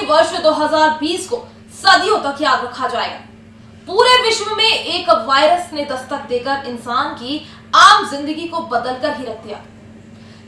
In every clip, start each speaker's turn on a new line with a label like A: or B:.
A: वर्ष 2020 को सदियों तक याद रखा जाएगा। पूरे विश्व में एक वायरस ने दस्तक देकर इंसान की आम जिंदगी को बदलकर ही रख दिया।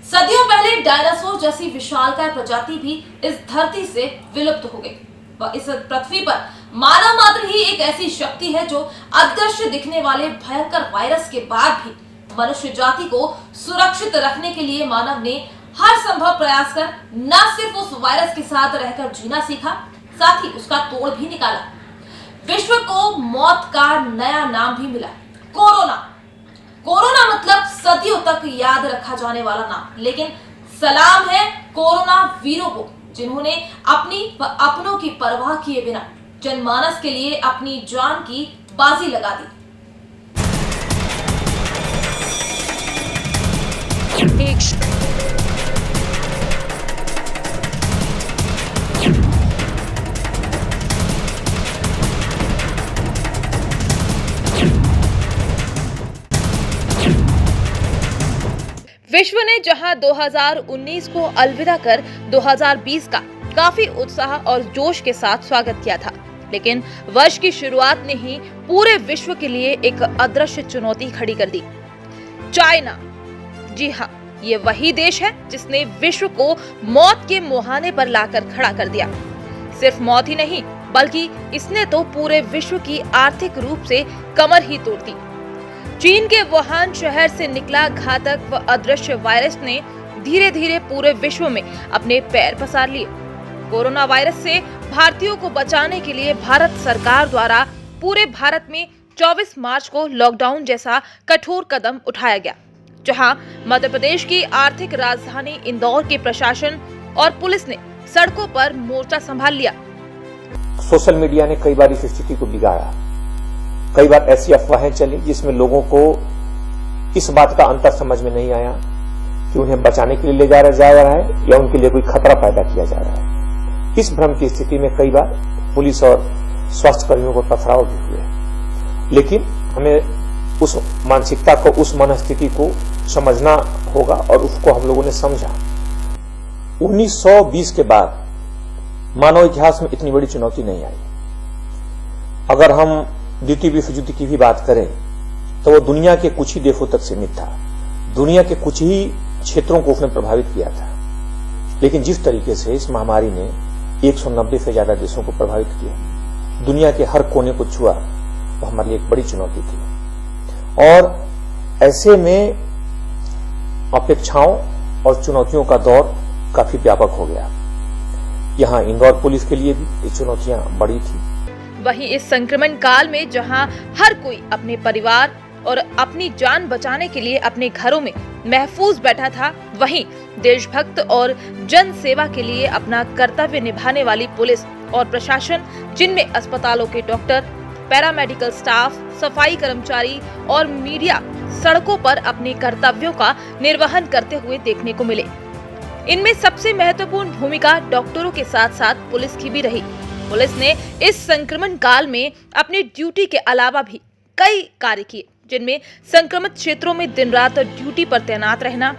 A: सदियों पहले डायनासोर जैसी विशालकाय प्रजाति भी इस धरती से विलुप्त हो गई। वह इस पृथ्वी पर मानव मात्र ही एक ऐसी शक्ति है जो अदृश्य दिखने वाले भयंकर वायरस के बाद भी मनुष्य जाति को सुरक्षित रखने के लिए मानव ने हर संभव प्रयास कर न सिर्फ उस वायरस के साथ रहकर जीना सीखा, साथ ही उसका तोड़ भी निकाला। विश्व को मौत का नया नाम भी मिला, कोरोना। कोरोना मतलब सदियों तक याद रखा जाने वाला नाम, लेकिन सलाम है कोरोना वीरों को, जिन्होंने अपनी व अपनों की परवाह किए बिना जनमानस के लिए अपनी जान की बाजी लगा दी। विश्व ने जहां 2019 को अलविदा कर 2020 का काफी उत्साह और जोश के साथ स्वागत किया था, लेकिन वर्ष की शुरुआत ने ही पूरे विश्व के लिए एक अदृश्य चुनौती खड़ी कर दी। चाइना, जी हाँ, ये वही देश है जिसने विश्व को मौत के मुहाने पर लाकर खड़ा कर दिया। सिर्फ मौत ही नहीं, बल्कि इसने तो पूरे विश्व की आर्थिक रूप से कमर ही तोड़ दी। चीन के वुहान शहर से निकला घातक व अदृश्य वायरस ने धीरे धीरे पूरे विश्व में अपने पैर पसार लिए। कोरोना वायरस से भारतीयों को बचाने के लिए भारत सरकार द्वारा पूरे भारत में 24 मार्च को लॉकडाउन जैसा कठोर कदम उठाया गया, जहां मध्य प्रदेश की आर्थिक राजधानी इंदौर के प्रशासन और पुलिस ने सड़कों पर मोर्चा संभाल लिया।
B: सोशल मीडिया ने कई बार इस स्थिति को बिगाड़ा। कई बार ऐसी अफवाहें चली जिसमें लोगों को इस बात का अंतर समझ में नहीं आया कि उन्हें बचाने के लिए ले जाया जा रहा है या उनके लिए कोई खतरा पैदा किया जा रहा है। इस भ्रम की स्थिति में कई बार पुलिस और स्वास्थ्य कर्मियों को पथराव भी हुए, लेकिन हमें उस मानसिकता को, उस मनस्थिति को समझना होगा और उसको हम लोगों ने समझा। 1920 के बाद मानव इतिहास में इतनी बड़ी चुनौती नहीं आई। अगर हम द्वितीय विश्व युद्ध की भी बात करें तो वो दुनिया के कुछ ही देशों तक सीमित था, दुनिया के कुछ ही क्षेत्रों को उसने प्रभावित किया था। लेकिन जिस तरीके से इस महामारी ने 190 से ज्यादा देशों को प्रभावित किया, दुनिया के हर कोने को छुआ, वो हमारे लिए एक बड़ी चुनौती थी। और ऐसे में अपेक्षाओं और चुनौतियों का दौर काफी व्यापक हो गया। यहाँ इंदौर पुलिस के लिए भी ये चुनौतियां बड़ी थी।
A: वहीं इस संक्रमण काल में जहां हर कोई अपने परिवार और अपनी जान बचाने के लिए अपने घरों में महफूज बैठा था, वहीं देशभक्त और जन सेवा के लिए अपना कर्तव्य निभाने वाली पुलिस और प्रशासन, जिनमें अस्पतालों के डॉक्टर, पैरामेडिकल स्टाफ, सफाई कर्मचारी और मीडिया सड़कों पर अपने कर्तव्यों का निर्वहन करते हुए देखने को मिले। इनमें सबसे महत्वपूर्ण भूमिका डॉक्टरों के साथ साथ पुलिस की भी रही। पुलिस ने इस संक्रमण काल में अपनी ड्यूटी के अलावा भी कई कार्य किए, जिनमें संक्रमित क्षेत्रों में दिन रात ड्यूटी पर तैनात रहना,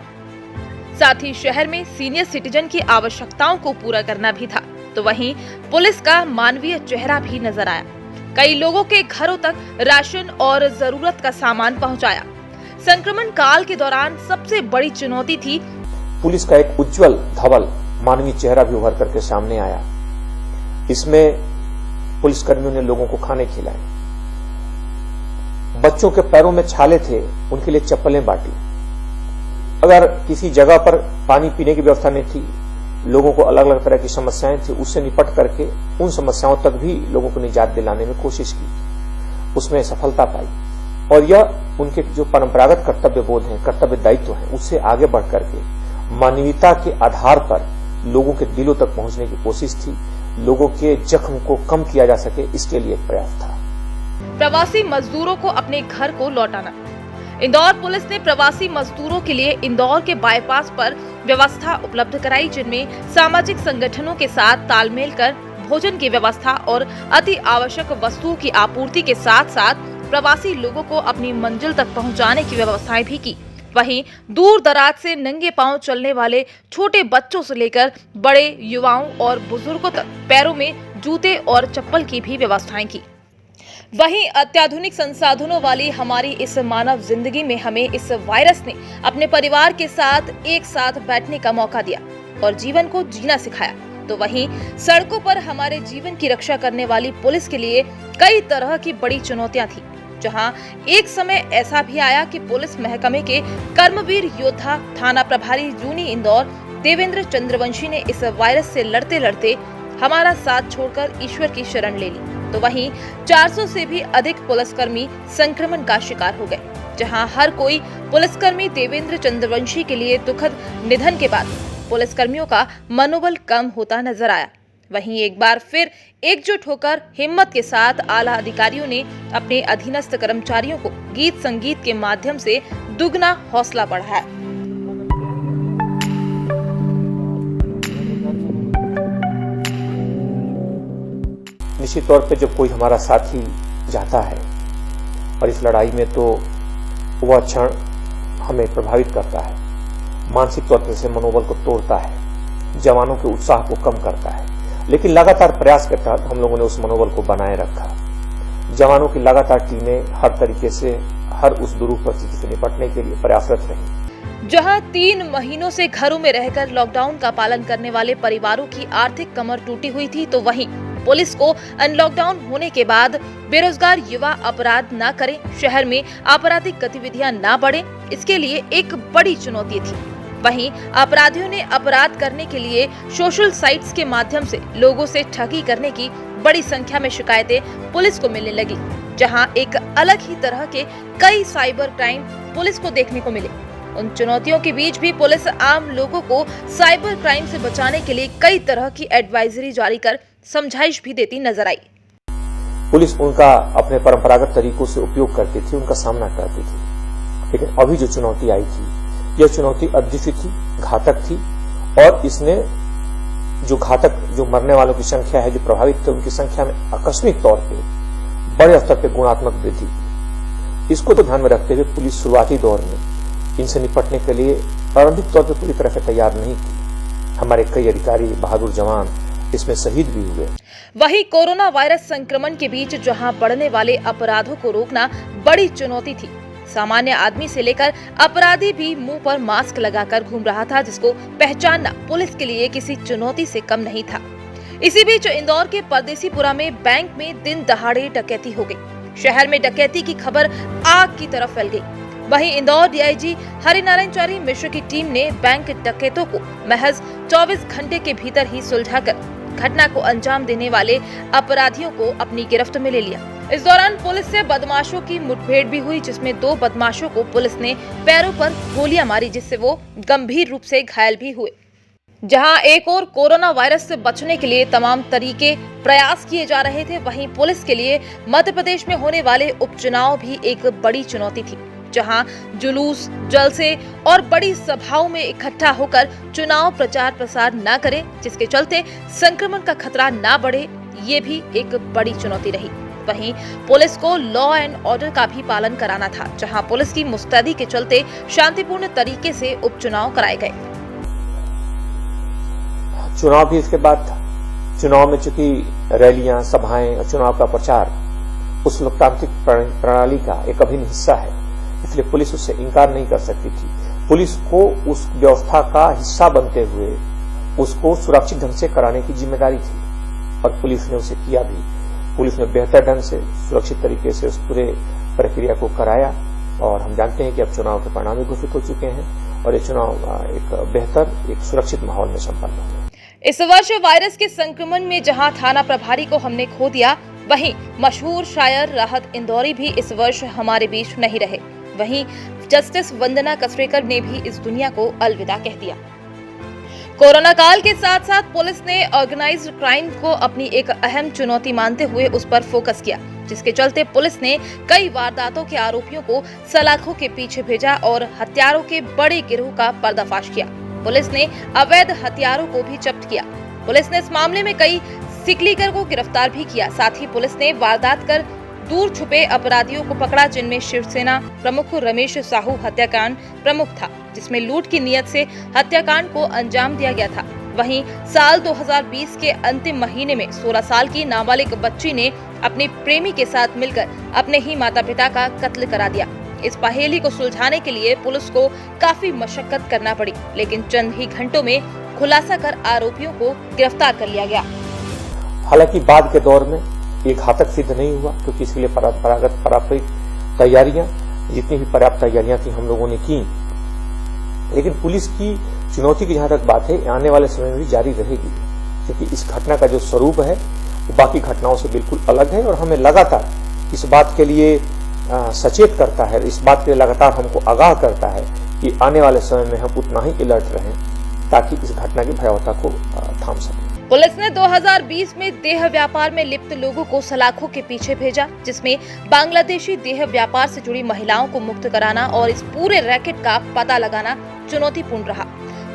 A: साथ ही शहर में सीनियर सिटीजन की आवश्यकताओं को पूरा करना भी था। तो वहीं पुलिस का मानवीय चेहरा भी नजर आया। कई लोगों के घरों तक राशन और जरूरत का सामान पहुंचाया। संक्रमण काल के दौरान सबसे बड़ी चुनौती थी
B: पुलिस का एक उज्जवल धवल मानवीय चेहरा भी उभर करके सामने आया। इसमें पुलिसकर्मियों ने लोगों को खाने खिलाए, बच्चों के पैरों में छाले थे, उनके लिए चप्पलें बांटी। अगर किसी जगह पर पानी पीने की व्यवस्था नहीं थी, लोगों को अलग अलग तरह की समस्याएं थी, उससे निपट करके उन समस्याओं तक भी लोगों को निजात दिलाने में कोशिश की, उसमें सफलता पाई। और यह उनके जो परंपरागत कर्तव्य बोध है, कर्तव्य दायित्व है, उससे आगे बढ़ करके मानवीयता के आधार पर लोगों के दिलों तक पहुंचने की कोशिश थी। लोगों के जख्म को कम किया जा सके, इसके लिए एक प्रयास था।
A: प्रवासी मजदूरों को अपने घर को लौटाना। इंदौर पुलिस ने प्रवासी मजदूरों के लिए इंदौर के बाईपास पर व्यवस्था उपलब्ध कराई, जिनमें सामाजिक संगठनों के साथ तालमेल कर भोजन की व्यवस्था और अति आवश्यक वस्तुओं की आपूर्ति के साथ साथ प्रवासी लोगों को अपनी मंजिल तक पहुंचाने की व्यवस्थाएं भी की। वहीं दूर दराज से नंगे पांव चलने वाले छोटे बच्चों से लेकर बड़े युवाओं और बुजुर्गों तक पैरों में जूते और चप्पल की भी व्यवस्थाएं की। वहीं अत्याधुनिक संसाधनों वाली हमारी इस मानव जिंदगी में हमें इस वायरस ने अपने परिवार के साथ एक साथ बैठने का मौका दिया और जीवन को जीना सिखाया। तो वहीं सड़कों पर हमारे जीवन की रक्षा करने वाली पुलिस के लिए कई तरह की बड़ी चुनौतियां थी, जहां एक समय ऐसा भी आया कि पुलिस महकमे के कर्मवीर योद्धा थाना प्रभारी जूनी इंदौर देवेंद्र चंद्रवंशी ने इस वायरस से लड़ते लड़ते हमारा साथ छोड़कर ईश्वर की शरण ले ली। तो वहीं 400 से भी अधिक पुलिसकर्मी संक्रमण का शिकार हो गए, जहां हर कोई पुलिसकर्मी देवेंद्र चंद्रवंशी के लिए दुखद निधन के बाद पुलिसकर्मियों का मनोबल कम होता नजर आया। वहीं एक बार फिर एकजुट होकर हिम्मत के साथ आला अधिकारियों ने अपने अधीनस्थ कर्मचारियों को गीत संगीत के माध्यम से दुगना हौसला बढ़ाया।
B: निश्चित तौर पे जब कोई हमारा साथी जाता है और इस लड़ाई में, तो वह क्षण हमें प्रभावित करता है, मानसिक तौर पर से मनोबल को तोड़ता है, जवानों के उत्साह को कम करता है। लेकिन लगातार प्रयास के तहत हम लोगों ने उस मनोबल को बनाए रखा। जवानों की लगातार टीमें हर तरीके से हर उस दुरूह परिस्थिति से निपटने के लिए प्रयासरत रही।
A: जहां 3 महीनों से घरों में रहकर लॉकडाउन का पालन करने वाले परिवारों की आर्थिक कमर टूटी हुई थी, तो वहीं पुलिस को अनलॉकडाउन होने के बाद बेरोजगार युवा अपराध न करें, शहर में आपराधिक गतिविधियां न बढ़े, इसके लिए एक बड़ी चुनौती थी। वहीं अपराधियों ने अपराध करने के लिए सोशल साइट्स के माध्यम से लोगों से ठगी करने की बड़ी संख्या में शिकायतें पुलिस को मिलने लगी, जहां एक अलग ही तरह के कई साइबर क्राइम पुलिस को देखने को मिले। उन चुनौतियों के बीच भी पुलिस आम लोगों को साइबर क्राइम से बचाने के लिए कई तरह की एडवाइजरी जारी कर समझाइश भी देती नजर आई।
B: पुलिस उनका अपने परंपरागत तरीकों से उपयोग करती थी, उनका सामना करती थी। लेकिन अभी जो चुनौती आई थी, यह चुनौती अद्वितीय थी, घातक थी, और इसने जो मरने वालों की संख्या है, जो प्रभावित थे, उनकी संख्या में आकस्मिक तौर पे बड़े स्तर पे गुणात्मक वृद्धि की। इसको तो ध्यान में रखते हुए पुलिस शुरुआती दौर में इनसे निपटने के लिए प्रारंभिक तौर पर पूरी तरह से तैयार नहीं थी। हमारे कई अधिकारी, बहादुर जवान इसमें शहीद भी हुए।
A: वहीं कोरोना वायरस संक्रमण के बीच जहां बढ़ने वाले अपराधों को रोकना बड़ी चुनौती थी, सामान्य आदमी से लेकर अपराधी भी मुंह पर मास्क लगाकर घूम रहा था, जिसको पहचानना पुलिस के लिए किसी चुनौती से कम नहीं था। इसी बीच इंदौर के परदेसीपुरा में बैंक में दिन दहाड़े डकैती हो गई। शहर में डकैती की खबर आग की तरह फैल गई। वहीं इंदौर डीआईजी हरिनारायणचारी मिश्र की टीम ने बैंक डकैतों को महज 24 घंटे के भीतर ही सुलझाकर घटना को अंजाम देने वाले अपराधियों को अपनी गिरफ्त में ले लिया। इस दौरान पुलिस से बदमाशों की मुठभेड़ भी हुई, जिसमें 2 बदमाशों को पुलिस ने पैरों पर गोलियां मारी, जिससे वो गंभीर रूप से घायल भी हुए। जहां एक और कोरोना वायरस से बचने के लिए तमाम तरीके प्रयास किए जा रहे थे, वहीं पुलिस के लिए मध्य प्रदेश में होने वाले उपचुनाव भी एक बड़ी चुनौती थी, जहां जुलूस, जलसे और बड़ी सभाओं में इकट्ठा होकर चुनाव प्रचार प्रसार न करें, जिसके चलते संक्रमण का खतरा न बढ़े, ये भी एक बड़ी चुनौती रही। वहीं पुलिस को लॉ एंड ऑर्डर का भी पालन कराना था, जहां पुलिस की मुस्तैदी के चलते शांतिपूर्ण तरीके से उपचुनाव कराए गए।
B: चुनाव भी इसके बाद था। चुनाव में चूंकि रैलियां, सभाएं और चुनाव का प्रचार उस लोकतांत्रिक प्रणाली का एक अभिन्न हिस्सा है, इसलिए पुलिस उससे इनकार नहीं कर सकती थी। पुलिस को उस व्यवस्था का हिस्सा बनते हुए उसको सुरक्षित ढंग से कराने की जिम्मेदारी थी, और पुलिस ने उसे किया भी। पुलिस ने बेहतर ढंग से, सुरक्षित तरीके से उस पूरे प्रक्रिया को कराया, और हम जानते हैं कि अब चुनाव के परिणाम भी घोषित हो चुके हैं, और ये चुनाव एक बेहतर, एक सुरक्षित माहौल में संपन्न हुआ।
A: इस वर्ष वायरस के संक्रमण में जहां थाना प्रभारी को हमने खो दिया, वहीं मशहूर शायर राहत इंदौरी भी इस वर्ष हमारे बीच नहीं रहे। वहीं जस्टिस वंदना कसरेकर ने भी इस दुनिया को अलविदा कह दिया। कोरोना काल के साथ साथ पुलिस ने ऑर्गेनाइज्ड क्राइम को अपनी एक अहम चुनौती मानते हुए उस पर फोकस किया, जिसके चलते पुलिस ने कई वारदातों के आरोपियों को सलाखों के पीछे भेजा और हथियारों के बड़े गिरोह का पर्दाफाश किया। पुलिस ने अवैध हथियारों को भी जब्त किया। पुलिस ने इस मामले में कई सिकलीगर को गिरफ्तार भी किया। साथ ही पुलिस ने वारदात कर दूर छुपे अपराधियों को पकड़ा, जिनमें शिवसेना प्रमुख रमेश साहू हत्याकांड प्रमुख था, जिसमें लूट की नीयत से हत्याकांड को अंजाम दिया गया था। वहीं साल 2020 के अंतिम महीने में 16 साल की नाबालिग बच्ची ने अपने प्रेमी के साथ मिलकर अपने ही माता पिता का कत्ल करा दिया। इस पहेली को सुलझाने के लिए पुलिस को काफी मशक्कत करना पड़ी, लेकिन चंद ही घंटों में खुलासा कर आरोपियों को गिरफ्तार कर लिया गया।
B: हालांकि बाद के दौर में ये घातक सिद्ध नहीं हुआ, क्योंकि इसके लिए पारंपरिक तैयारियां, जितनी भी पर्याप्त तैयारियां थी हम लोगों ने की। लेकिन पुलिस की चुनौती की जहां तक बात है, आने वाले समय में भी जारी रहेगी, क्योंकि इस घटना का जो स्वरूप है वो बाकी घटनाओं से बिल्कुल अलग है और हमें लगातार इस बात के लिए सचेत करता है, इस बात के लिए लगातार हमको आगाह करता है कि आने वाले समय में हम उतना ही अलर्ट रहें, ताकि इस घटना की भयावहता को थाम सकें।
A: पुलिस ने 2020 में देह व्यापार में लिप्त लोगों को सलाखों के पीछे भेजा, जिसमें बांग्लादेशी देह व्यापार से जुड़ी महिलाओं को मुक्त कराना और इस पूरे रैकेट का पता लगाना चुनौतीपूर्ण रहा।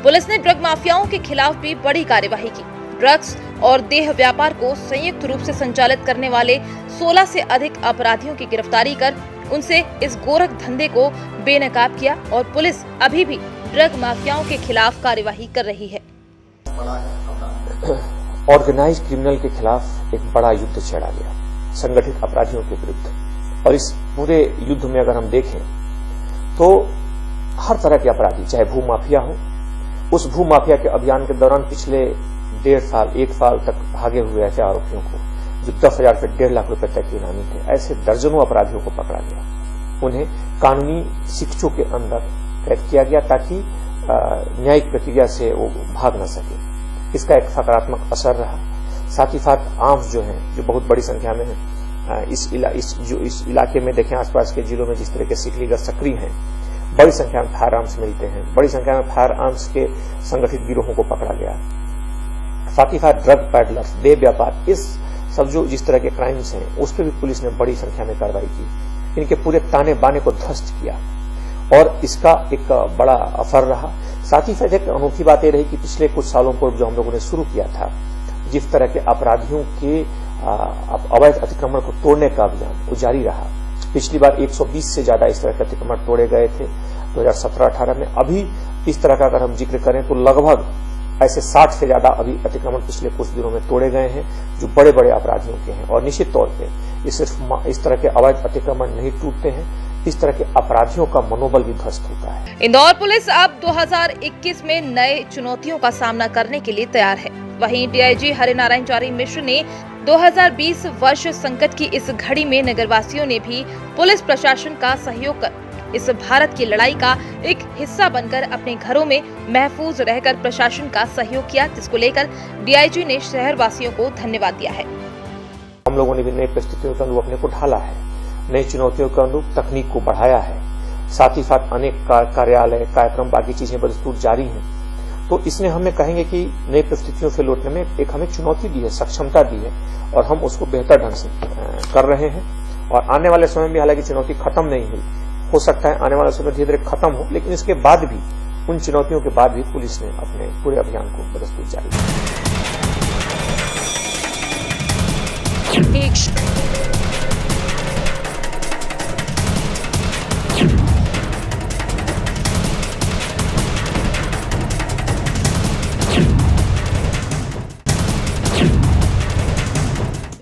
A: पुलिस ने ड्रग माफियाओं के खिलाफ भी बड़ी कार्यवाही की। ड्रग्स और देह व्यापार को संयुक्त रूप से संचालित करने वाले 16 से अधिक अपराधियों की गिरफ्तारी कर उनसे इस गोरख धंधे को बेनकाब किया और पुलिस अभी भी ड्रग माफियाओं के खिलाफ कार्यवाही कर रही है।
B: ऑर्गेनाइज क्रिमिनल के खिलाफ एक बड़ा युद्ध छेड़ा गया, संगठित अपराधियों के विरुद्ध। और इस पूरे युद्ध में अगर हम देखें तो हर तरह के अपराधी, चाहे भूमाफिया हो, उस भूमाफिया के अभियान के दौरान पिछले 1.5 साल 1 साल तक भागे हुए ऐसे आरोपियों को, जो 10,000 से 1.5 लाख रुपए तक के इनामी थे, ऐसे दर्जनों अपराधियों को पकड़ा गया। उन्हें कानूनी शिक्षों के अंदर कैद किया गया, ताकि न्यायिक प्रक्रिया से वो भाग न सके। इसका एक सकारात्मक असर रहा। साथ ही साथ आर्म्स जो हैं, जो बहुत बड़ी संख्या में इस इलाके में देखें, आसपास के जिलों में जिस तरह के सिकलीगढ़ सक्रिय हैं, बड़ी संख्या में फायर आर्म्स मिलते हैं, बड़ी संख्या में फायर आर्म्स के संगठित गिरोहों को पकड़ा गया। साथ ही साथ ड्रग पैडलर्स, देह व्यापार, इस सब जो जिस तरह के क्राइम्स हैं, उस पर भी पुलिस ने बड़ी संख्या में कार्रवाई की। इनके पूरे ताने बाने को ध्वस्त किया और इसका एक बड़ा असर रहा। साथ ही साथ एक अनोखी बात यह रही कि पिछले कुछ सालों को जो हम लोगों ने शुरू किया था, जिस तरह के अपराधियों के अवैध अतिक्रमण को तोड़ने का अभियान, वो जारी रहा। पिछली बार 120 से ज्यादा इस तरह के अतिक्रमण तोड़े गए थे 2017-18 में। अभी इस तरह का अगर हम जिक्र करें तो लगभग ऐसे 60 से ज्यादा अभी अतिक्रमण पिछले कुछ दिनों में तोड़े गए हैं, जो बड़े बड़े अपराधियों के हैं। और निश्चित तौर पे ये सिर्फ इस तरह के अवैध अतिक्रमण नहीं टूटते हैं, इस तरह के अपराधियों का मनोबल भी ध्वस्त होता है।
A: इंदौर पुलिस अब 2021 में नए चुनौतियों का सामना करने के लिए तैयार है। वहीं डीआईजी हरिनारायण चारी मिश्र ने 2020 वर्ष संकट की इस घड़ी में नगरवासियों ने भी पुलिस प्रशासन का सहयोग कर इस भारत की लड़ाई का एक हिस्सा बनकर अपने घरों में महफूज रहकर प्रशासन का सहयोग किया, जिसको लेकर डीआईजी ने शहरवासियों को धन्यवाद दिया है।
B: हम लोगों ने भी नई परिस्थितियों के अनुरूप अपने को ढाला है, नई चुनौतियों के अनुरूप तकनीक को बढ़ाया है। साथ ही साथ अनेक कार्यालय, कार्यक्रम, बाकी चीजें बदस्तूर जारी हैं। तो इसने हमें कहेंगे कि नई परिस्थितियों से लौटने में एक हमें चुनौती दी है, सक्षमता दी है, और हम उसको बेहतर ढंग से कर रहे हैं। और आने वाले समय में हालांकि चुनौती खत्म नहीं हुई, हो सकता है आने वाले समय धीरे धीरे खत्म हो, लेकिन इसके बाद भी, उन चुनौतियों के बाद भी पुलिस ने अपने पूरे अभियान को बदस्तूर जारी किया।